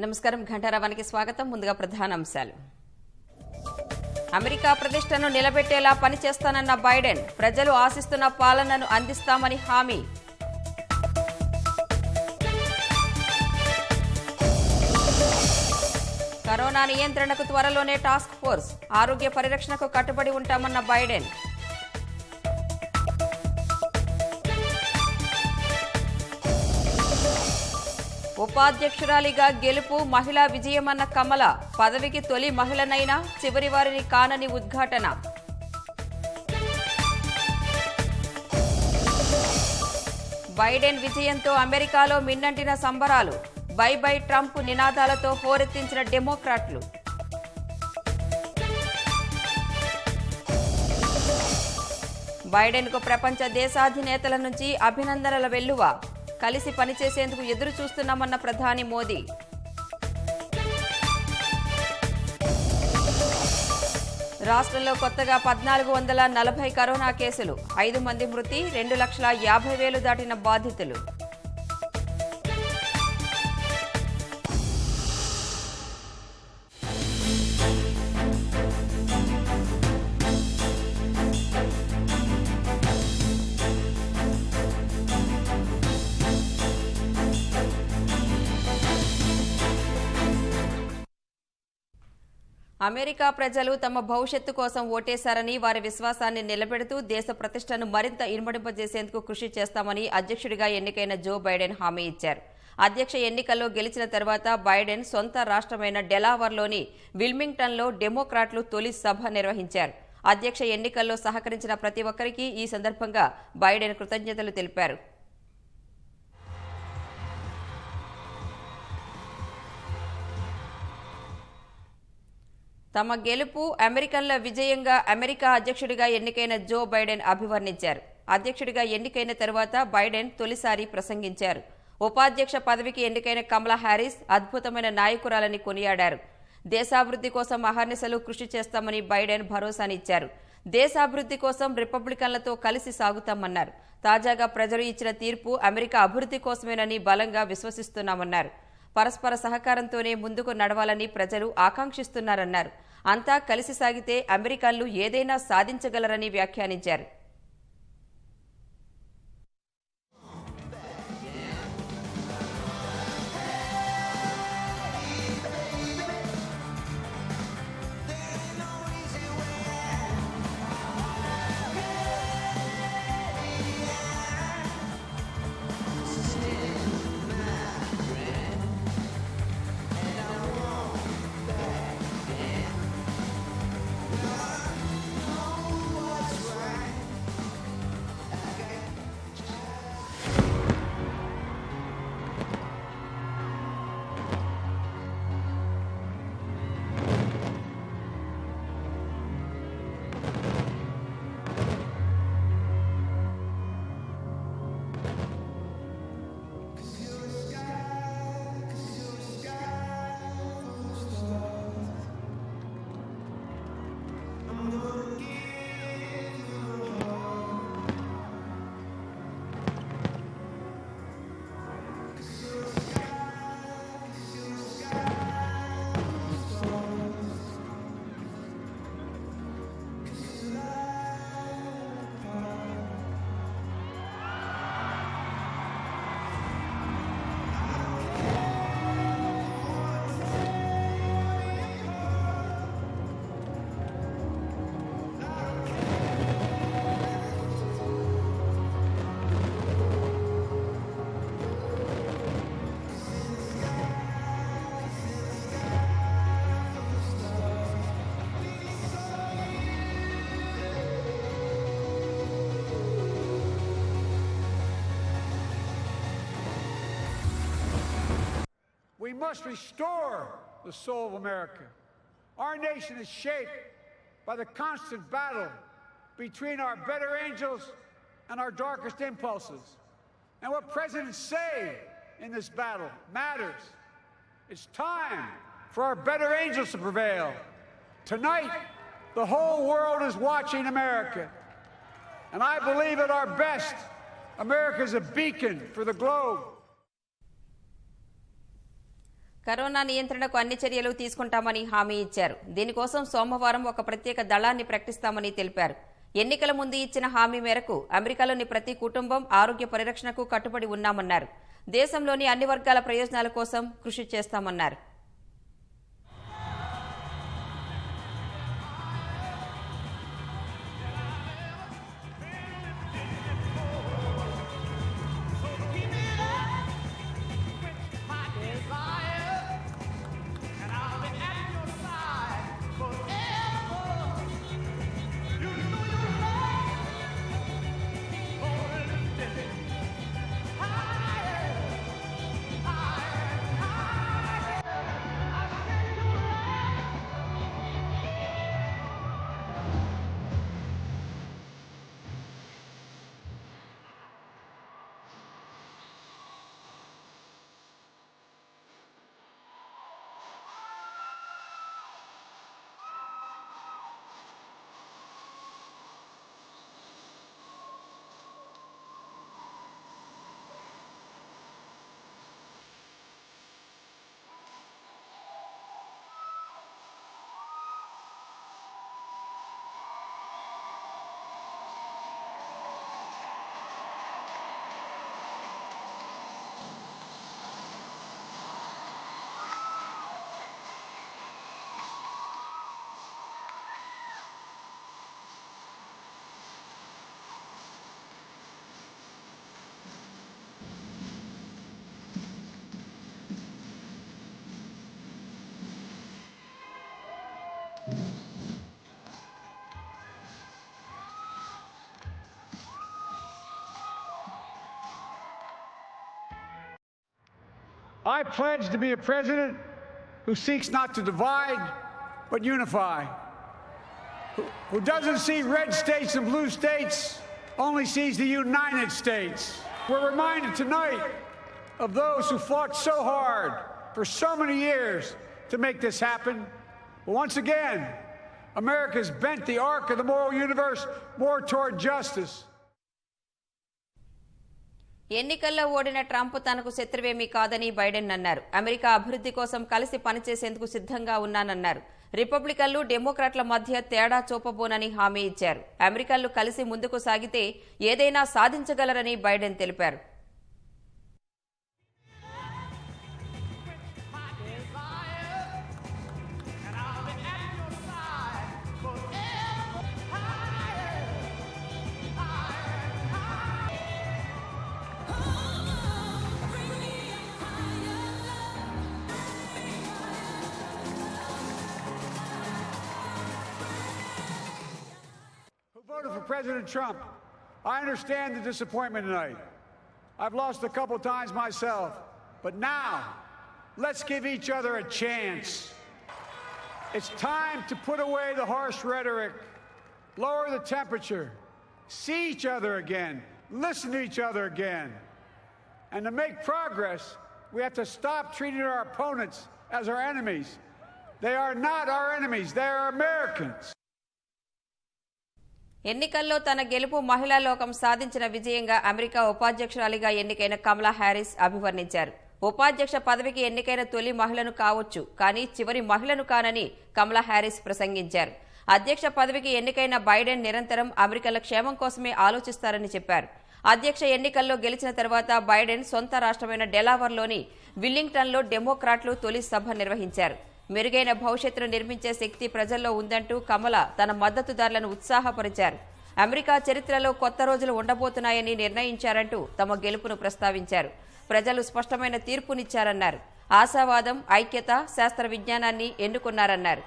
నమస్కారం. ఘంటారావానికి స్వాగతం. ముందుగా ప్రధాన అంశాలు. అమెరికా ప్రతిష్టను నిలబెట్టేలా పనిచేస్తానన్న బైడెన్, ప్రజలు ఆశిస్తున్న పాలనను అందిస్తామని హామీ. కరోనా నియంత్రణకు త్వరలోనే టాస్క్ ఫోర్స్, ఆరోగ్య పరిరక్షణకు కట్టుబడి ఉంటామన్న బైడెన్. ఉపాధ్యక్షురాలిగా గెలుపు, మహిళా విజయమన్న కమల, పదవికి తొలి మహిళనైనా చివరి వారిని కానని ఉద్ఘాటన. బైడెన్ విజయంతో అమెరికాలో మిన్నంటిన సంబరాలు, బై బై ట్రంప్ నినాదాలతో హోరెత్తించిన డెమోక్రాట్లు. బైడెన్కు ప్రపంచ దేశాధినేతల నుంచి అభినందనల వెల్లువ, కలిసి పనిచేసేందుకు ఎదురు చూస్తున్నామన్న ప్రధాని మోదీ. రాష్ట్రంలో కొత్తగా 1440 కరోనా కేసులు, 5 మంది మృతి, 2,50,000 దాటిన బాధితులు. అమెరికా ప్రజలు తమ భవిష్యత్తు కోసం ఓటేశారని, వారి విశ్వాసాన్ని నిలబెడుతూ దేశ ప్రతిష్టను మరింత ఇనుమడింపజేసేందుకు కృషి చేస్తామని అధ్యక్షుడిగా ఎన్నికైన జో బైడెన్ హామీ ఇచ్చారు. అధ్యక్ష ఎన్నికల్లో గెలిచిన తర్వాత బైడెన్ సొంత రాష్ట్రమైన డెలావర్లోని విల్మింగ్టన్లో డెమోక్రాట్లు తొలి సభ నిర్వహించారు. అధ్యక్ష ఎన్నికల్లో సహకరించిన ప్రతి ఒక్కరికి ఈ సందర్భంగా బైడెన్ కృతజ్ఞతలు తెలిపారు. తమ గెలుపు అమెరికన్ల విజయంగా అమెరికా అధ్యక్షుడిగా ఎన్నికైన జో బైడెన్ అభివర్ణించారు. అధ్యక్షుడిగా ఎన్నికైన తరువాత బైడెన్ తొలిసారి ప్రసంగించారు. ఉపాధ్యక్ష పదవికి ఎన్నికైన కమలా హ్యారిస్ అద్భుతమైన నాయకురాలని కొనియాడారు. దేశాభివృద్ధి కోసం అహర్నిశలు కృషి చేస్తామని బైడెన్ భరోసానిచ్చారు. దేశాభివృద్ధి కోసం రిపబ్లికన్లతో కలిసి సాగుతామన్నారు. తాజాగా ప్రజలు ఇచ్చిన తీర్పు అమెరికా అభివృద్ధి కోసమేనని బలంగా విశ్వసిస్తున్నామన్నారు. పరస్పర సహకారంతోనే ముందుకు నడవాలని ప్రజలు ఆకాంక్షిస్తున్నారన్నారు. అంతా కలిసి సాగితే అమెరికన్లు ఏదైనా సాధించగలరని వ్యాఖ్యానించారు. We must restore the soul of America. Our nation is shaped by the constant battle between our better angels and our darkest impulses. And what presidents say in this battle matters. It's time for our better angels to prevail. Tonight, the whole world is watching America. And I believe at our best, America is a beacon for the globe. Corona నియంత్రణకు అన్ని చర్యలు తీసుకుంటామని హామీ ఇచ్చారు. దీనికోసం సోమవారం ఒక ప్రత్యేక దళాన్ని ప్రకటిస్తామని తెలిపారు. ఎన్నికల ముందు ఇచ్చిన హామీ మేరకు అమెరికాలోని ప్రతి కుటుంబం ఆరోగ్య పరిరక్షణకు కట్టుబడి ఉన్నామన్నారు. దేశంలోని అన్ని వర్గాల ప్రయోజనాల కోసం కృషి చేస్తామన్నారు. I pledge to be a president who seeks not to divide, but unify. Who doesn't see red states and blue states, only sees the United States. We're reminded tonight of those who fought so hard for so many years to make this happen. But once again, America's bent the arc of the moral universe more toward justice. ఎన్నికల్లో ఓడిన Trump తనకు శత్రువేమీ కాదని Biden అన్నారు. America అభివృద్ధి కోసం కలిసి పనిచేసేందుకు సిద్ధంగా ఉన్నానన్నారు. రిపబ్లికన్లు డెమోక్రాట్ల మధ్య తేడా చూపబోనని హామీ ఇచ్చారు. అమెరికన్లు కలిసి ముందుకు సాగితే ఏదైనా సాధించగలరని బైడెన్ తెలిపారు. Voted for President Trump. I understand the disappointment tonight. I've lost a couple times myself. But now, let's give each other a chance. It's time to put away the harsh rhetoric, lower the temperature, see each other again, listen to each other again. And to make progress, we have to stop treating our opponents as our enemies. They are not our enemies. They are Americans. ఎన్నికల్లో తన గెలుపు మహిళా లోకం సాధించిన విజయంగా America ఉపాధ్యక్షురాలిగా ఎన్నికైన కమలా Harris అభివర్ణించారు. ఉపాధ్యక్ష పదవికి ఎన్నికైన తొలి మహిళను కావచ్చు, కానీ చివరి మహిళను కానని కమలా హ్యారిస్ ప్రసంగించారు. అధ్యక్ష పదవికి ఎన్నికైన బైడెన్ నిరంతరం అమెరికన్ల క్షేమం కోసమే ఆలోచిస్తారని చెప్పారు. అధ్యక్ష ఎన్నికల్లో గెలిచిన తర్వాత బైడెన్ సొంత రాష్ట్రమైన డెలావర్లోని విల్లింగ్టన్లో డెమోక్రాట్లు తొలి సభ నిర్వహించారు. మెరుగైన భవిష్యత్తును నిర్మించే శక్తి ప్రజల్లో ఉందంటూ కమల తన మద్దతుదారులను ఉత్సాహపరిచారు. అమెరికా చరిత్రలో కొత్త రోజులు ఉండబోతున్నాయని నిర్ణయించారంటూ తమ గెలుపును ప్రస్తావించారు. ప్రజలు స్పష్టమైన తీర్పునిచ్చారన్నారు. ఆశావాదం, ఐక్యత, శాస్త్ర విజ్ఞానాన్ని ఎన్నుకున్నారన్నారు.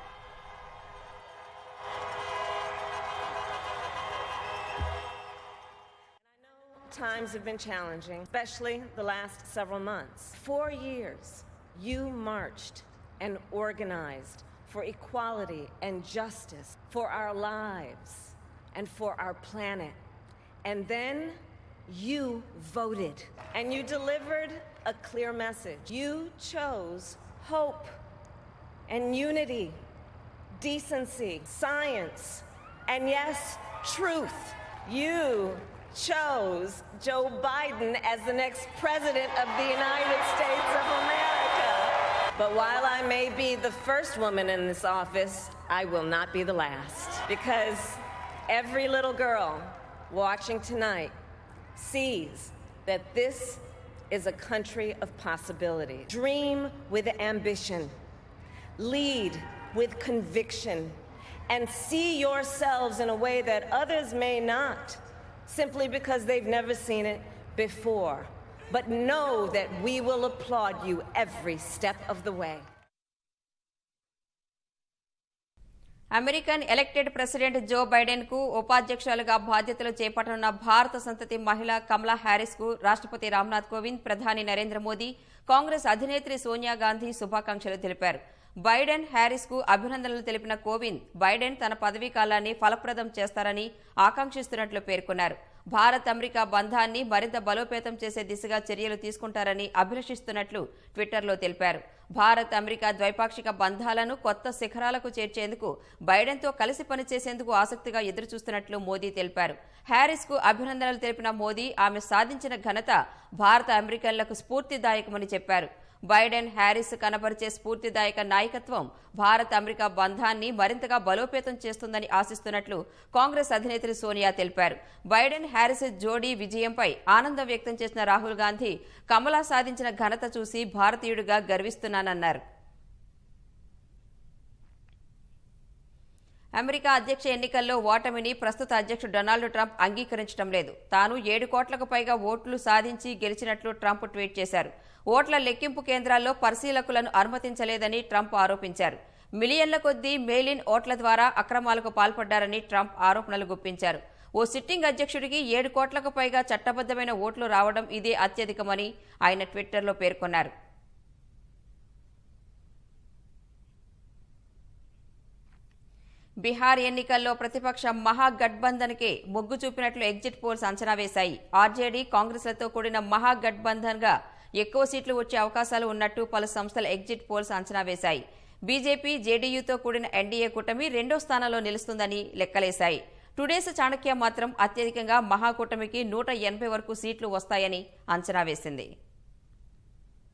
Times have been challenging, especially the last several months. 4 years, you marched and organized for equality and justice, for our lives and for our planet. And then you voted and you delivered a clear message. You chose hope and unity, decency, science, and yes, truth. You chose Joe Biden as the next president of the United States of America. But while I may be the first woman in this office, I will not be the last. Because every little girl watching tonight sees that this is a country of possibility. Dream with ambition. Lead with conviction. And see yourselves in a way that others may not, simply because they've never seen it before. But know that we will applaud you every step of the way. American elected president Joe Biden కు ఉపాధ్యక్షులుగా బాధ్యతలు చేపట్టనున్న భారత సంతతి మహిళ కమలా Harris కు రాష్ట్రపతి రామ్నాథ్ కోవింద్, ప్రధాని నరేంద్ర మోదీ, కాంగ్రెస్ అధినేత్రి సోనియా గాంధీ శుభాకాంక్షలు తెలిపారు. బైడెన్, హ్యారిస్ కు అభినందనలు తెలిపిన కోవింద్, బైడెన్ తన పదవీ కాలాన్ని ఫలప్రదం చేస్తారని ఆకాంక్షిస్తున్నట్లు పేర్కొన్నారు. భారత్ అమెరికా బంధాన్ని మరింత బలోపేతం చేసే దిశగా చర్యలు తీసుకుంటారని అభిలషిస్తున్నట్లు ట్విట్టర్లో తెలిపారు. భారత్ అమెరికా ద్వైపాక్షిక బంధాలను కొత్త శిఖరాలకు చేర్చేందుకు బైడెన్తో కలిసి పనిచేసేందుకు ఆసక్తిగా ఎదురుచూస్తున్నట్లు మోదీ తెలిపారు. హ్యారిస్ కు అభినందనలు తెలిపిన మోదీ ఆమె సాధించిన ఘనత భారత అమెరికన్లకు స్ఫూర్తిదాయకమని చెప్పారు. బైడెన్, హ్యారిస్ కనబరిచే స్ఫూర్తిదాయక నాయకత్వం భారత్ అమెరికా బంధాన్ని మరింతగా బలోపేతం చేస్తుందని ఆశిస్తున్నట్లు కాంగ్రెస్ అధినేత్రి సోనియా తెలిపారు. బైడెన్, హ్యారిస్ జోడీ విజయంపై ఆనందం వ్యక్తం చేసిన రాహుల్ గాంధీ, కమలా సాధించిన ఘనత చూసి భారతీయుడిగా గర్విస్తున్నానన్నారు. అమెరికా అధ్యక్ష ఎన్నికల్లో ఓటమిని ప్రస్తుత అధ్యక్షుడు డొనాల్డ్ ట్రంప్ అంగీకరించడం లేదు. తాను 7 కోట్లకు పైగా ఓట్లు సాధించి గెలిచినట్లు ట్రంప్ ట్వీట్ చేశారు. ఓట్ల లెక్కింపు కేంద్రాల్లో పరిశీలకులను అనుమతించలేదని ట్రంప్ ఆరోపించారు. మిలియన్ల కొద్దీ మెయిల్-ఇన్ ఓట్ల ద్వారా అక్రమాలకు పాల్పడ్డారని ట్రంప్ ఆరోపణలు గుప్పించారు. ఓ సిట్టింగ్ అధ్యక్షుడికి 7 కోట్లకు పైగా చట్టబద్దమైన ఓట్లు రావడం ఇదే అత్యధికమని ఆయన ట్విట్టర్లో పేర్కొన్నారు. బీహార్ ఎన్నికల్లో ప్రతిపక్ష మహాగఠబంధన్కే మొగ్గు చూపినట్లు ఎగ్జిట్ పోల్స్ అంచనా వేశాయి. ఆర్జేడీ, కాంగ్రెస్లతో కూడిన మహాగఠబంధన్గా ఎక్కువ సీట్లు వచ్చే అవకాశాలు ఉన్నట్టు పలు సంస్థల ఎగ్జిట్ పోల్స్ అంచనా వేశాయి. బీజేపీ, జేడీయూతో కూడిన ఎన్డీఏ కూటమి 2వ స్థానంలో నిలుస్తుందని లెక్కలేశాయి. టుడేస్ చాణక్య మాత్రం అత్యధికంగా మహాకూటమికి 180 వరకు సీట్లు వస్తాయని అంచనా వేసింది.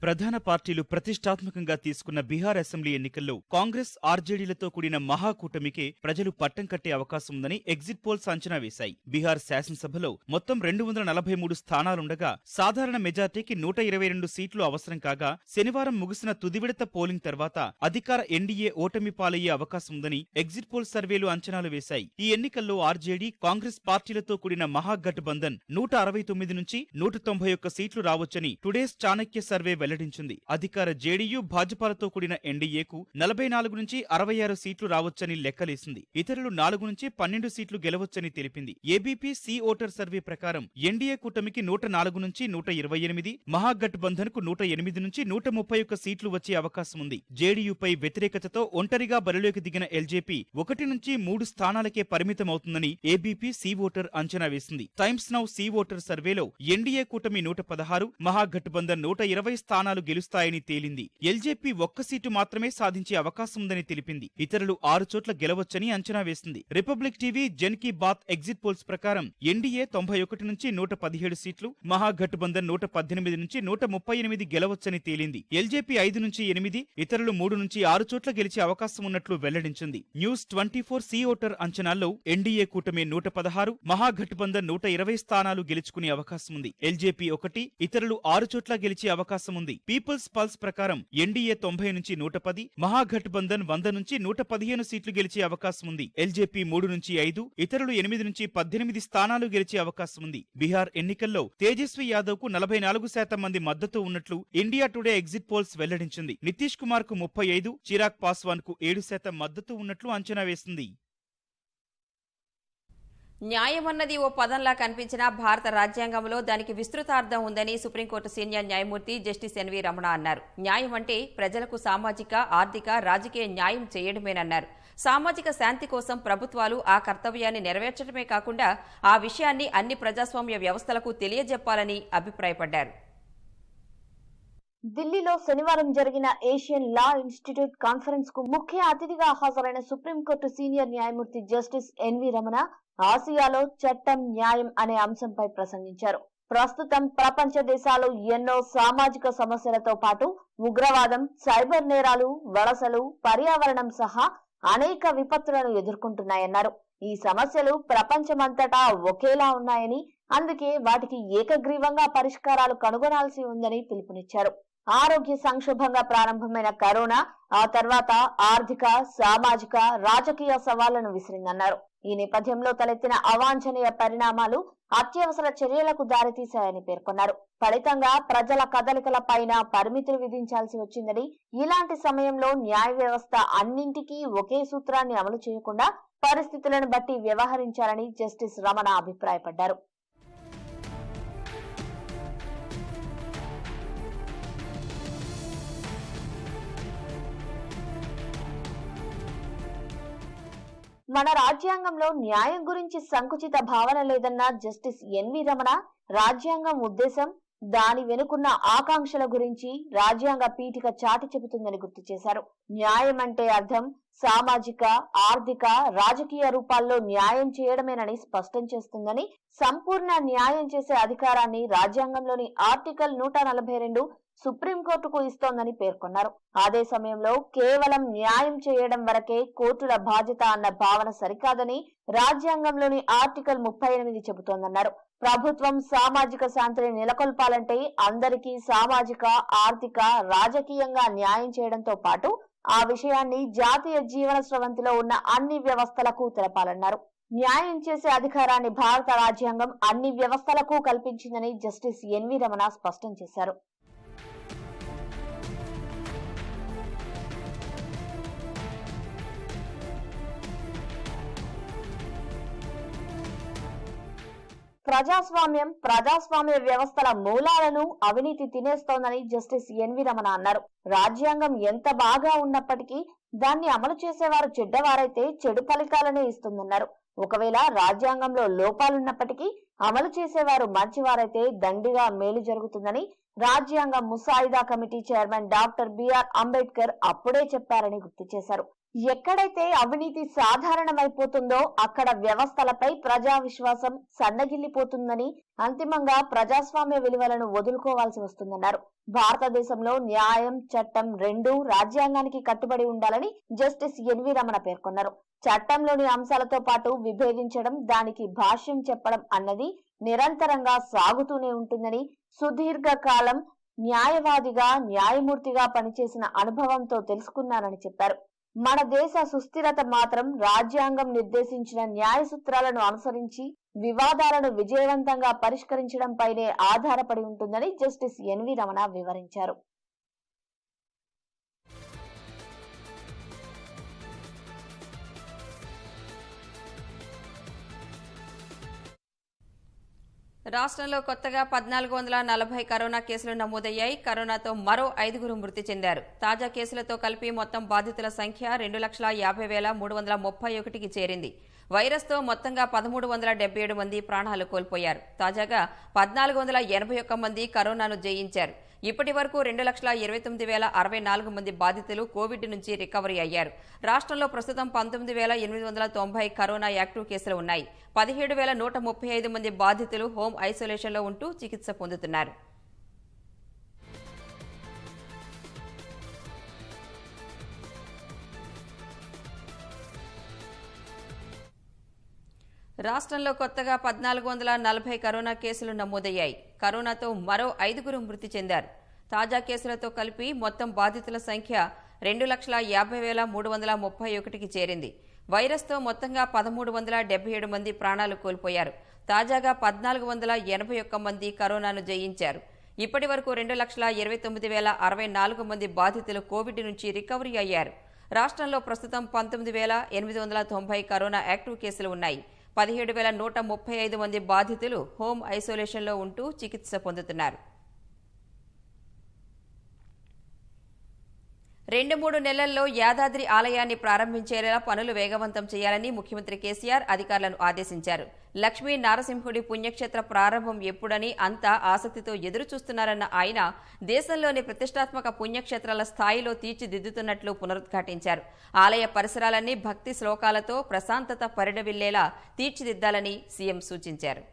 ప్రధాన పార్టీలు ప్రతిష్టాత్మకంగా తీసుకున్న బీహార్ అసెంబ్లీ ఎన్నికల్లో కాంగ్రెస్, ఆర్జేడీలతో కూడిన మహాకూటమికే ప్రజలు పట్టం కట్టే అవకాశం ఉందని ఎగ్జిట్ పోల్స్ అంచనా వేశాయి. బీహార్ శాసనసభలో మొత్తం 243 స్థానాలుండగా సాధారణ మెజార్టీకి 122 సీట్లు అవసరం కాగా శనివారం ముగిసిన తుది విడత పోలింగ్ తర్వాత అధికార ఎన్డీఏ ఓటమి పాలయ్యే అవకాశం ఉందని ఎగ్జిట్ పోల్ సర్వేలు అంచనాలు వేశాయి. ఈ ఎన్నికల్లో ఆర్జేడీ, కాంగ్రెస్ పార్టీలతో కూడిన మహాగఠబంధన్ 169 నుంచి 191 సీట్లు రావచ్చని టుడేస్ చాణక్య సర్వే వెల్లడించింది. అధికార జేడీయూ, భాజపాలతో కూడిన ఎన్డీఏకు 44 నుంచి 66 సీట్లు రావచ్చని లెక్కలేసింది. ఇతరులు 4 నుంచి 12 సీట్లు గెలవచ్చని తెలిపింది. ఏబీపీ సి ఓటర్ సర్వే ప్రకారం ఎన్డీఏ కూటమికి 104 నుంచి 128, మహాగఠబంధన్ కు 108 నుంచి 131 సీట్లు వచ్చే అవకాశం ఉంది. జేడీయూపై వ్యతిరేకతతో ఒంటరిగా బరిలోకి దిగిన ఎల్జేపీ 1 నుంచి 3 స్థానాలకే పరిమితమవుతుందని ఏబీపీ సి ఓటర్ అంచనా వేసింది. టైమ్స్ నౌ సి ఓటర్ సర్వేలో ఎన్డీఏ కూటమి 116, మహాగఠబంధన్ 120 స్థానాలు గెలుస్తాయని తేలింది. ఎల్జేపీ 1 సీటు మాత్రమే సాధించే అవకాశం ఉందని తెలిపింది. ఇతరులు 6 చోట్ల గెలవచ్చని అంచనా వేసింది. Republic TV, Jan Ki Baat exit polls ప్రకారం ఎన్డీఏ 91 నుంచి 117 సీట్లు, మహాగఠబంధన్ 118 నుంచి 138 గెలవచ్చని తేలింది. ఎల్జేపీ 5 నుంచి 8, ఇతరులు 3 నుంచి 6 చోట్ల గెలిచే అవకాశం ఉన్నట్లు వెల్లడించింది. న్యూస్ 24 సి ఓటర్ అంచనాల్లో ఎన్డీఏ కూటమి 116, మహాగఠబంధన్ 120 స్థానాలు గెలుచుకునే అవకాశం ఉంది. ఎల్జేపీ 1, ఇతరులు 6 చోట్ల గెలిచే అవకాశం ఉంది. పీపుల్స్ పల్స్ ప్రకారం ఎన్డీఏ 90 నుంచి 110, మహాగఠబంధన్ 100 నుంచి 115 సీట్లు గెలిచే అవకాశం ఉంది. ఎల్జేపీ 3 నుంచి 5, ఇతరులు 8 నుంచి 18 స్థానాలు గెలిచే అవకాశం ఉంది. బీహార్ ఎన్నికల్లో తేజస్వి యాదవ్ కు 44% మంది మద్దతు ఉన్నట్లు ఇండియా టుడే ఎగ్జిట్ పోల్స్ వెల్లడించింది. నితీష్ కుమార్ కు 35, చిరాగ్ పాస్వాన్ కు 7% మద్దతు ఉన్నట్లు అంచనా వేసింది. న్యాయమన్నది ఓ పదంలా కనిపించినా భారత రాజ్యాంగంలో దానికి విస్తృతార్థం ఉందని సుప్రీంకోర్టు సీనియర్ న్యాయమూర్తి జస్టిస్ ఎన్వి రమణ అన్నారు. న్యాయం అంటే ప్రజలకు సామాజిక, ఆర్థిక, రాజకీయ న్యాయం చేయడమేనన్నారు. సామాజిక శాంతి కోసం ప్రభుత్వాలు ఆ కర్తవ్యాన్ని నెరవేర్చడమే కాకుండా ఆ విషయాన్ని అన్ని ప్రజాస్వామ్య వ్యవస్థలకు తెలియజెప్పాలని అభిప్రాయపడ్డారు. ఢిల్లీలో శనివారం జరిగిన ఏషియన్ లా ఇన్స్టిట్యూట్ కాన్ఫరెన్స్ కు ముఖ్య అతిథిగా హాజరైన సుప్రీంకోర్టు సీనియర్ న్యాయమూర్తి జస్టిస్ ఎన్వి రమణ ఆసియాలో చట్టం, న్యాయం అనే అంశంపై ప్రసంగించారు. ప్రస్తుతం ప్రపంచ దేశాలు ఎన్నో సామాజిక సమస్యలతో పాటు ఉగ్రవాదం, సైబర్ నేరాలు, వలసలు, పర్యావరణం సహా అనేక విపత్తులను ఎదుర్కొంటున్నాయన్నారు. ఈ సమస్యలు ప్రపంచమంతటా ఒకేలా ఉన్నాయని, అందుకే వాటికి ఏకగ్రీవంగా పరిష్కారాలు కనుగొనాల్సి ఉందని పిలుపునిచ్చారు. ఆరోగ్య సంక్షోభంగా ప్రారంభమైన కరోనా ఆ తర్వాత ఆర్థిక, సామాజిక, రాజకీయ సవాళ్లను విసిరిందన్నారు. ఈ నేపథ్యంలో తలెత్తిన అవాంఛనీయ పరిణామాలు అత్యవసర చర్యలకు దారితీశాయని పేర్కొన్నారు. ఫలితంగా ప్రజల కదలికల పైన పరిమితులు విధించాల్సి వచ్చిందని, ఇలాంటి సమయంలో న్యాయ వ్యవస్థ అన్నింటికీ ఒకే సూత్రాన్ని అమలు చేయకుండా పరిస్థితులను బట్టి వ్యవహరించాలని జస్టిస్ రమణ అభిప్రాయపడ్డారు. మన రాజ్యాంగంలో న్యాయం గురించి సంకుచిత భావన లేదన్న జస్టిస్ ఎన్వి రమణ, రాజ్యాంగం ఉద్దేశం, దాని వెనుకున్న ఆకాంక్షల గురించి రాజ్యాంగ పీఠిక చాటి చెబుతుందని గుర్తు చేశారు. న్యాయం అంటే అర్థం సామాజిక, ఆర్థిక, రాజకీయ రూపాల్లో న్యాయం చేయడమేనని స్పష్టం చేస్తుందని, సంపూర్ణ న్యాయం చేసే అధికారాన్ని రాజ్యాంగంలోని ఆర్టికల్ 142 సుప్రీంకోర్టుకు ఇస్తోందని పేర్కొన్నారు. అదే సమయంలో కేవలం న్యాయం చేయడం వరకే కోర్టుల బాధ్యత అన్న భావన సరికాదని రాజ్యాంగంలోని ఆర్టికల్ 38 చెబుతోందన్నారు. ప్రభుత్వం సామాజిక శాంతిని నెలకొల్పాలంటే అందరికీ సామాజిక, ఆర్థిక, రాజకీయంగా న్యాయం చేయడంతో పాటు ఆ విషయాన్ని జాతీయ జీవన స్రవంతిలో ఉన్న అన్ని వ్యవస్థలకు తెలపాలన్నారు. న్యాయం చేసే అధికారాన్ని భారత రాజ్యాంగం అన్ని వ్యవస్థలకు కల్పించిందని జస్టిస్ ఎన్వి రమణ స్పష్టం చేశారు. ప్రజాస్వామ్య వ్యవస్థల మూలాలను అవినీతి తినేస్తోందని జస్టిస్ ఎన్వి రమణ అన్నారు. రాజ్యాంగం ఎంత బాగా ఉన్నప్పటికీ దాన్ని అమలు చేసేవారు చెడ్డవారైతే చెడు ఫలితాలనే ఇస్తుందన్నారు. ఒకవేళ రాజ్యాంగంలో లోపాలున్నప్పటికీ అమలు చేసేవారు మంచివారైతే దండిగా మేలు జరుగుతుందని రాజ్యాంగ ముసాయిదా committee chairman doctor BR Ambedkar అప్పుడే చెప్పారని గుర్తు చేశారు. ఎక్కడైతే అవినీతి సాధారణమైపోతుందో అక్కడ వ్యవస్థలపై ప్రజా విశ్వాసం సన్నగిల్లిపోతుందని, అంతిమంగా ప్రజాస్వామ్య విలువలను వదులుకోవాల్సి వస్తుందన్నారు. భారతదేశంలో న్యాయం, చట్టం రెండూ రాజ్యాంగానికి కట్టుబడి ఉండాలని జస్టిస్ ఎన్వి రమణ పేర్కొన్నారు. చట్టంలోని అంశాలతో పాటు విభేదించడం, దానికి భాష్యం చెప్పడం అన్నది నిరంతరంగా సాగుతూనే ఉంటుందని, సుదీర్ఘ కాలం న్యాయవాదిగా, న్యాయమూర్తిగా పనిచేసిన అనుభవంతో తెలుసుకున్నానని చెప్పారు. మన దేశ సుస్థిరత మాత్రం రాజ్యాంగం నిర్దేశించిన న్యాయ సూత్రాలను అనుసరించి వివాదాలను విజయవంతంగా పరిష్కరించడంపైనే ఆధారపడి ఉంటుందని జస్టిస్ ఎన్వి రమణ వివరించారు. రాష్ట్రంలో కొత్తగా 1440 కరోనా కేసులు నమోదయ్యాయి. కరోనాతో మరో 5 మృతి చెందారు. తాజా కేసులతో కలిపి మొత్తం బాధితుల సంఖ్య 2,50,331కి చేరింది. వైరస్తో మొత్తంగా 1,377 మంది ప్రాణాలు కోల్పోయారు. తాజాగా 1,481 మంది కరోనాను జయించారు. ఇప్పటి వరకు 2,29,064 మంది బాధితులు కోవిడ్ నుంచి రికవరీ అయ్యారు. రాష్ట్రంలో ప్రస్తుతం 19,890 కరోనా యాక్టివ్ కేసులు ఉన్నాయి. 17,135 మంది బాధితులు హోం ఐసోలేషన్లో ఉంటూ చికిత్స పొందుతున్నారు. రాష్ట్రంలో కొత్తగా 1440 కరోనా కేసులు నమోదయ్యాయి. కరోనాతో మరో 5 మృతి చెందారు. తాజా కేసులతో కలిపి మొత్తం బాధితుల సంఖ్య 2,50,331కి చేరింది. వైరస్తో మొత్తంగా 1,377 మంది ప్రాణాలు కోల్పోయారు. తాజాగా 1,481 మంది కరోనాను జయించారు. ఇప్పటి వరకు 2,29,064 మంది బాధితులు కోవిడ్ నుంచి రికవరీ అయ్యారు. రాష్ట్రంలో ప్రస్తుతం 19,890 కరోనా యాక్టివ్ కేసులు ఉన్నాయి. 17,135 మంది బాధితులు హోం ఐసోలేషన్లో ఉంటూ చికిత్స పొందుతున్నారు. 2-3 నెలల్లో యాదాద్రి ఆలయాన్ని ప్రారంభించేలా పనులు వేగవంతం చేయాలని ముఖ్యమంత్రి కేసీఆర్ అధికారులను ఆదేశించారు. లక్ష్మీ నారసింహుడి పుణ్యక్షేత్ర ప్రారంభం ఎప్పుడని అంతా ఆసక్తితో ఎదురుచూస్తున్నారన్న ఆయన దేశంలోని ప్రతిష్టాత్మక పుణ్యక్షేత్రాల స్థాయిలో తీర్చిదిద్దుతున్నట్లు పునరుద్ఘాటించారు. ఆలయ పరిసరాలన్నీ భక్తి శ్లోకాలతో ప్రశాంతత పరిడవిల్లేలా తీర్చిదిద్దాలని సీఎం సూచించారు.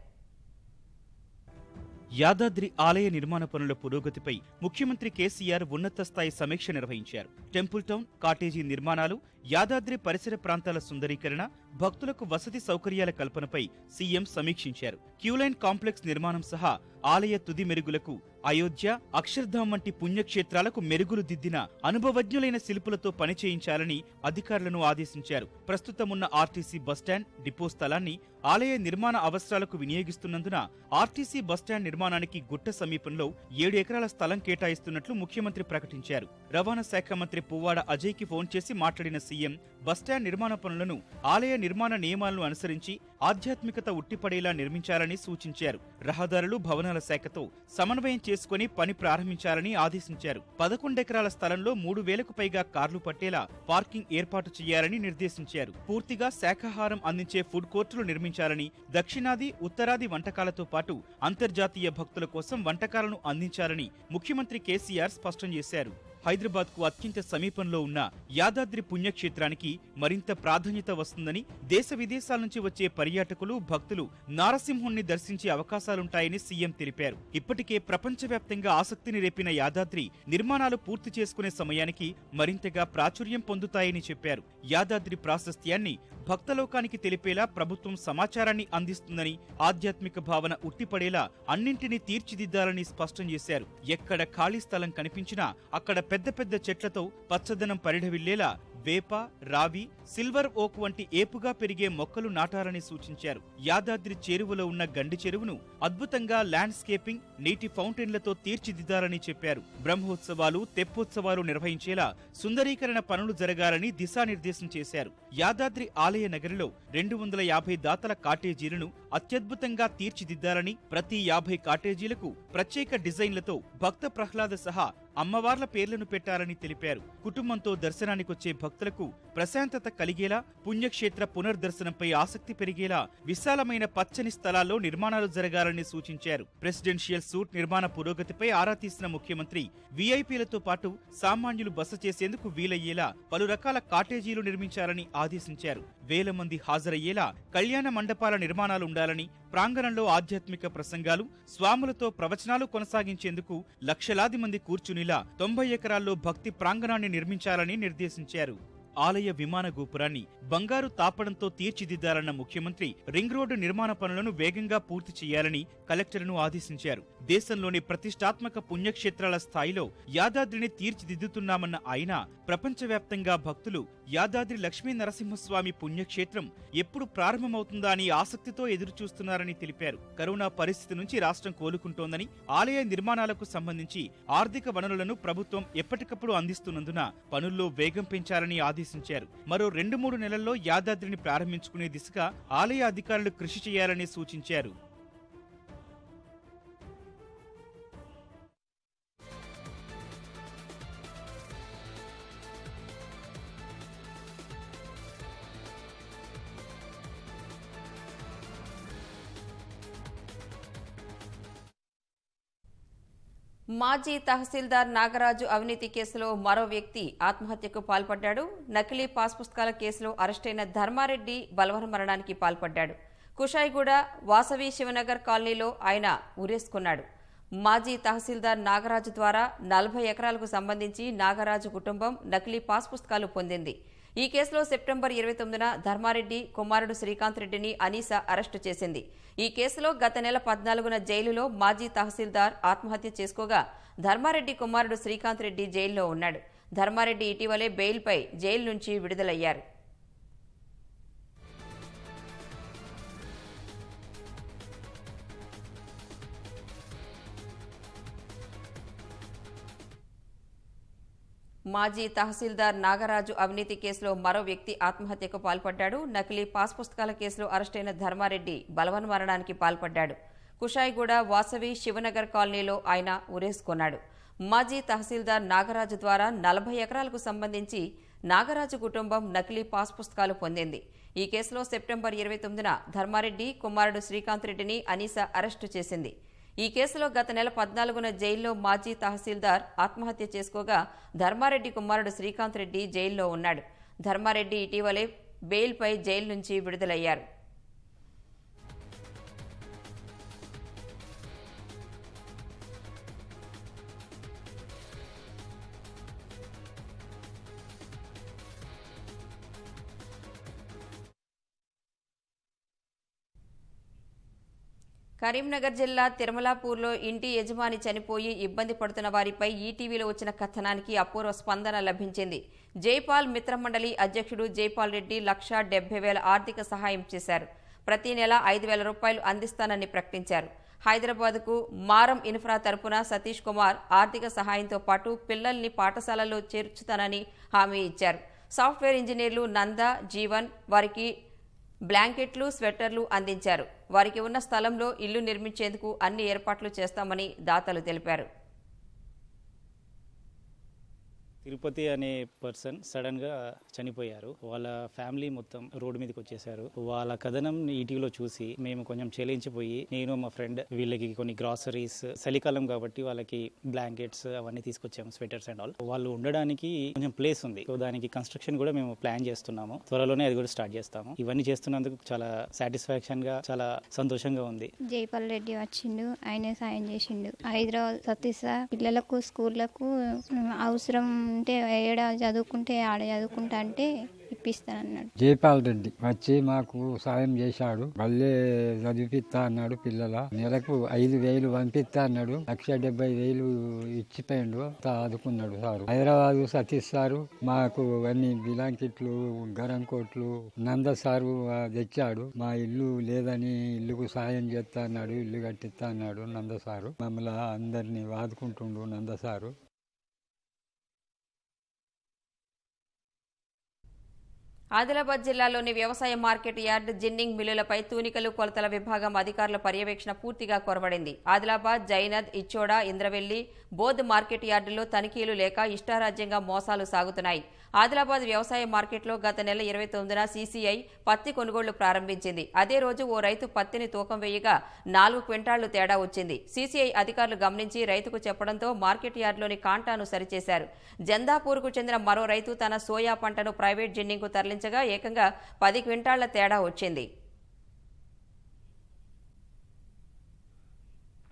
యాదాద్రి ఆలయ నిర్మాణ పనుల పురోగతిపై ముఖ్యమంత్రి కేసీఆర్ ఉన్నత స్థాయి సమీక్ష నిర్వహించారు. టెంపుల్ టౌన్, కాటేజీ నిర్మాణాలు, యాదాద్రి పరిసర ప్రాంతాల సుందరీకరణ, భక్తులకు వసతి సౌకర్యాల కల్పనపై సీఎం సమీక్షించారు. క్యూలైన్ కాంప్లెక్స్ నిర్మాణం సహా ఆలయ తుది మెరుగులకు, అయోధ్య, అక్షర్ధామ్ వంటి పుణ్యక్షేత్రాలకు మెరుగులు దిద్దిన అనుభవజ్ఞులైన శిల్పులతో పనిచేయించాలని అధికారులను ఆదేశించారు. ప్రస్తుతమున్న ఆర్టీసీ బస్టాండ్, డిపో స్థలాన్ని ఆలయ నిర్మాణ అవసరాలకు వినియోగిస్తున్నందున ఆర్టీసీ బస్టాండ్ నిర్మాణానికి గుట్ట సమీపంలో 7 ఎకరాల స్థలం కేటాయిస్తున్నట్లు ముఖ్యమంత్రి ప్రకటించారు. రవాణా శాఖ మంత్రి పువ్వాడ అజయ్కి ఫోన్ చేసి మాట్లాడిన సీఎం బస్టాండ్ నిర్మాణ పనులను ఆలయ నిర్మాణ నియమాలను అనుసరించి ఆధ్యాత్మికత ఉట్టిపడేలా నిర్మించాలని సూచించారు. రహదారులు, భవనాల శాఖతో సమన్వయం చేసుకుని పని ప్రారంభించాలని ఆదేశించారు. 11 ఎకరాల స్థలంలో 3,000కు పైగా కార్లు పట్టేలా పార్కింగ్ ఏర్పాటు చేయాలని నిర్దేశించారు. పూర్తిగా శాఖాహారం అందించే ఫుడ్ కోర్టులు నిర్మించాలని, దక్షిణాది, ఉత్తరాది వంటకాలతో పాటు అంతర్జాతీయ భక్తుల కోసం వంటకాలను అందించాలని ముఖ్యమంత్రి కేసీఆర్ స్పష్టం చేశారు. హైదరాబాద్ కు అత్యంత సమీపంలో ఉన్న యాదాద్రి పుణ్యక్షేత్రానికి మరింత ప్రాధాన్యత వస్తుందని, దేశ విదేశాల నుంచి వచ్చే పర్యాటకులు, భక్తులు నారసింహుణ్ణి దర్శించే అవకాశాలుంటాయని సీఎం తెలిపారు. ఇప్పటికే ప్రపంచవ్యాప్తంగా ఆసక్తిని రేపిన యాదాద్రి నిర్మాణాలు పూర్తి చేసుకునే సమయానికి మరింతగా ప్రాచుర్యం పొందుతాయని చెప్పారు. యాదాద్రి ప్రాశస్త్యాన్ని భక్తలోకానికి తెలిపేలా ప్రభుత్వం సమాచారాన్ని అందిస్తుందని, ఆధ్యాత్మిక భావన ఉట్టిపడేలా అన్నింటినీ తీర్చిదిద్దాలని స్పష్టం చేశారు. ఎక్కడ ఖాళీ స్థలం కనిపించినా అక్కడ పెద్ద పెద్ద చెట్లతో పచ్చదనం పరిఢవిల్లేలా వేప, రావి, సిల్వర్ ఓక్ వంటి ఏపుగా పెరిగే మొక్కలు నాటాలని సూచించారు. యాదాద్రి చేరువలో ఉన్న గండి చెరువును అద్భుతంగా ల్యాండ్స్కేపింగ్, నీటి ఫౌంటైన్లతో తీర్చిదిద్దాలని చెప్పారు. బ్రహ్మోత్సవాలు, తెప్పోత్సవాలు నిర్వహించేలా సుందరీకరణ పనులు జరగాలని దిశానిర్దేశం చేశారు. యాదాద్రి ఆలయ నగరిలో 250 దాతల కాటేజీలను అత్యద్భుతంగా తీర్చిదిద్దాలని, ప్రతి 50 కాటేజీలకు ప్రత్యేక డిజైన్లతో భక్త ప్రహ్లాద సహా అమ్మవార్ల పేర్లను పెట్టాలని తెలిపారు. కుటుంబంతో దర్శనానికొచ్చే భక్తులకు ప్రశాంతత కలిగేలా, పుణ్యక్షేత్ర పునర్దర్శనంపై ఆసక్తి పెరిగేలా విశాలమైన పచ్చని స్థలాల్లో నిర్మాణాలు జరగాలని సూచించారు. ప్రెసిడెన్షియల్ సూట్ నిర్మాణ పురోగతిపై ఆరా తీసిన ముఖ్యమంత్రి వీఐపీలతో పాటు సామాన్యులు బస చేసేందుకు వీలయ్యేలా పలు రకాల కాటేజీలు నిర్మించాలని ఆదేశించారు. వేల మంది హాజరయ్యేలా కళ్యాణ మండపాల నిర్మాణాలు ఉండాలని, ప్రాంగణంలో ఆధ్యాత్మిక ప్రసంగాలు, స్వాములతో ప్రవచనాలు కొనసాగించేందుకు లక్షలాది మంది కూర్చునిలా 90 ఎకరాల్లో భక్తి ప్రాంగణాన్ని నిర్మించాలని నిర్దేశించారు. ఆలయ విమాన గోపురాన్ని బంగారు తాపడంతో తీర్చిదిద్దాలన్న ముఖ్యమంత్రి రింగ్ రోడ్డు నిర్మాణ పనులను వేగంగా పూర్తి చేయాలని కలెక్టర్ను ఆదేశించారు. దేశంలోని ప్రతిష్టాత్మక పుణ్యక్షేత్రాల స్థాయిలో యాదాద్రిని తీర్చిదిద్దుతున్నామన్న ఆయన, ప్రపంచవ్యాప్తంగా భక్తులు యాదాద్రి లక్ష్మీ నరసింహస్వామి పుణ్యక్షేత్రం ఎప్పుడు ప్రారంభమవుతుందా అని ఆసక్తితో ఎదురుచూస్తున్నారని తెలిపారు. కరోనా పరిస్థితి నుంచి రాష్ట్రం కోలుకుంటోందని, ఆలయ నిర్మాణాలకు సంబంధించి ఆర్థిక వనరులను ప్రభుత్వం ఎప్పటికప్పుడు అందిస్తున్నందున పనుల్లో వేగం పెంచాలని ఆదేశించారు. మరో 2-3 నెలల్లో యాదాద్రిని ప్రారంభించుకునే దిశగా ఆలయ అధికారులు కృషి చేయాలని సూచించారు. మాజీ తహసీల్దార్ నాగరాజు అవినీతి కేసులో మరో వ్యక్తి ఆత్మహత్యకు పాల్పడ్డాడు. నకిలీ పాస్ పుస్తకాల కేసులో అరెస్టైన ధర్మారెడ్డి బలవన్మరణానికి పాల్పడ్డాడు. కుషాయిగూడ వాసవి శివనగర్ కాలనీలో ఆయన ఉరేసుకున్నాడు. మాజీ తహసీల్దార్ నాగరాజు ద్వారా 40 ఎకరాలకు సంబంధించి నాగరాజు కుటుంబం నకిలీ పాస్ పుస్తకాలు పొందింది. ఈ కేసులో సెప్టెంబర్ 29న ధర్మారెడ్డి కుమారుడు శ్రీకాంత్ రెడ్డిని అనీసా అరెస్టు చేసింది. ఈ కేసులో గత నెల 14న జైలులో మాజీ తహసీల్దార్ ఆత్మహత్య చేసుకోగా ధర్మారెడ్డి కుమారుడు శ్రీకాంత్ రెడ్డి జైల్లో ఉన్నాడు. ధర్మారెడ్డి ఇటీవలే బెయిల్పై జైలు నుంచి విడుదలయ్యారు. మాజీ తహసీల్దార్ నాగరాజు అవినీతి కేసులో మరో వ్యక్తి ఆత్మహత్యకు పాల్పడ్డాడు. నకిలీ పాస్ పుస్తకాల కేసులో అరెస్టైన ధర్మారెడ్డి బలవన్మరణానికి పాల్పడ్డాడు. కుషాయిగూడ వాసవి శివనగర్ కాలనీలో ఆయన ఉరేసుకున్నాడు. మాజీ తహసీల్దార్ నాగరాజు ద్వారా 40 ఎకరాలకు సంబంధించి నాగరాజు కుటుంబం నకిలీ పాస్ పుస్తకాలు పొందింది. ఈ కేసులో సెప్టెంబర్ 29న ధర్మారెడ్డి కుమారుడు శ్రీకాంత్ రెడ్డిని అనీసా అరెస్టు చేసింది. ఈ కేసులో గత నెల 14న జైల్లో మాజీ తహసీల్దార్ ఆత్మహత్య చేసుకోగా ధర్మారెడ్డి కుమారుడు శ్రీకాంత్ రెడ్డి జైల్లో ఉన్నాడు. ధర్మారెడ్డి ఇటీవలే బెయిల్పై జైలు నుంచి విడుదలయ్యారు. కరీంనగర్ జిల్లా తిరుమలాపూర్లో ఇంటి యజమాని చనిపోయి ఇబ్బంది పడుతున్న వారిపై ఈటీవీలో వచ్చిన కథనానికి అపూర్వ స్పందన లభించింది. జైపాల్ మిత్రమండలి అధ్యక్షుడు జైపాల్ రెడ్డి 1,70,000 ఆర్థిక సహాయం చేశారు. ప్రతి నెల 5,000 రూపాయలు అందిస్తానని ప్రకటించారు. హైదరాబాద్కు మారం ఇన్ఫ్రా తరపున సతీష్ కుమార్ ఆర్థిక సహాయంతో పాటు పిల్లల్ని పాఠశాలల్లో చేర్చుతానని హామీ ఇచ్చారు. సాఫ్ట్వేర్ ఇంజనీర్లు నంద, జీవన్ వారికి బ్లాంకెట్లు, స్వెట్టర్లు అందించారు. వారికి ఉన్న స్థలంలో ఇల్లు నిర్మించేందుకు అన్ని ఏర్పాట్లు చేస్తామని దాతలు తెలిపారు. తిరుపతి అనే పర్సన్ సడన్ గా చనిపోయారు. వాళ్ళ ఫ్యామిలీ మొత్తం రోడ్డు మీదకి వచ్చేసారు. వాళ్ళ కథనం ఈటీవీలో చూసి మేము కొంచెం చెల్లించిపోయి, నేను మా ఫ్రెండ్ వీళ్ళకి కొన్ని గ్రాసరీస్, చలికాలం కాబట్టి వాళ్ళకి బ్లాంకెట్స్ అవన్నీ తీసుకొచ్చాము, స్వెటర్స్ అండ్ ఆల్. వాళ్ళు ఉండడానికి కొంచెం ప్లేస్ ఉంది, సో దానికి కన్స్ట్రక్షన్ కూడా మేము ప్లాన్ చేస్తున్నాము. త్వరలోనే అది కూడా స్టార్ట్ చేస్తాము. ఇవన్నీ చేస్తున్నందుకు చాలా సాటిస్ఫాక్షన్ గా, చాలా సంతోషంగా ఉంది. జైపాల్ రెడ్డి వచ్చిండు, ఆయనే సాయం చేసిండు. హైదరాబాద్ సతీష్ పిల్లలకు స్కూళ్లకు అవసరం ఉంటే ఏడ చదువుకుంటే ఆడ చదువుకుంటా అంటే ఇప్పిస్తానన్నాడు. జైపాల్ రెడ్డి వచ్చి మాకు సాయం చేశాడు. మళ్ళీ చదివిపిస్తా అన్నాడు. పిల్లల నెలకు 5,000 పంపిస్తా అన్నాడు. 1,70,000 ఇచ్చిపోయిండు. ఆదుకున్నాడు సారు. హైదరాబాద్ సతీష్ సారు మాకు అన్ని బిలాంకెట్లు, గరం కోట్లు నంద సారు తెచ్చాడు. మా ఇల్లు లేదని ఇల్లుకు సాయం చేస్తా అన్నాడు. ఇల్లు కట్టిస్తా అన్నాడు నంద సారు. మమ్మల్ని అందరినీ ఆదుకుంటుండు నంద సారు. ఆదిలాబాద్ జిల్లాలోని వ్యవసాయ మార్కెట్ యార్డ్, జిన్నింగ్ మిల్లులపై తూనికలు, కొలతల విభాగం అధికారుల పర్యవేక్షణ పూర్తిగా కొరవడింది. ఆదిలాబాద్, జైనద్, ఇచ్చోడ, ఇంద్రవెల్లి, బోధ్ మార్కెట్ యార్డుల్లో తనిఖీలు లేక ఇష్టారాజ్యంగా మోసాలు సాగుతున్నాయి. ఆదిలాబాద్ వ్యవసాయ మార్కెట్లో గత నెల 29న సీసీఐ పత్తి కొనుగోళ్లు ప్రారంభించింది. అదే రోజు ఓ రైతు పత్తిని తూకం వేయగా 4 క్వింటాళ్లు తేడా వచ్చింది. సీసీఐ అధికారులు గమనించి రైతుకు చెప్పడంతో మార్కెట్ యార్డులోని కాంటాను సరిచేశారు. జందాపూర్కు చెందిన మరో రైతు తన సోయా పంటను ప్రైవేట్ జిన్నింగ్కు తరలించగా ఏకంగా 10 క్వింటాళ్ల తేడా వచ్చింది.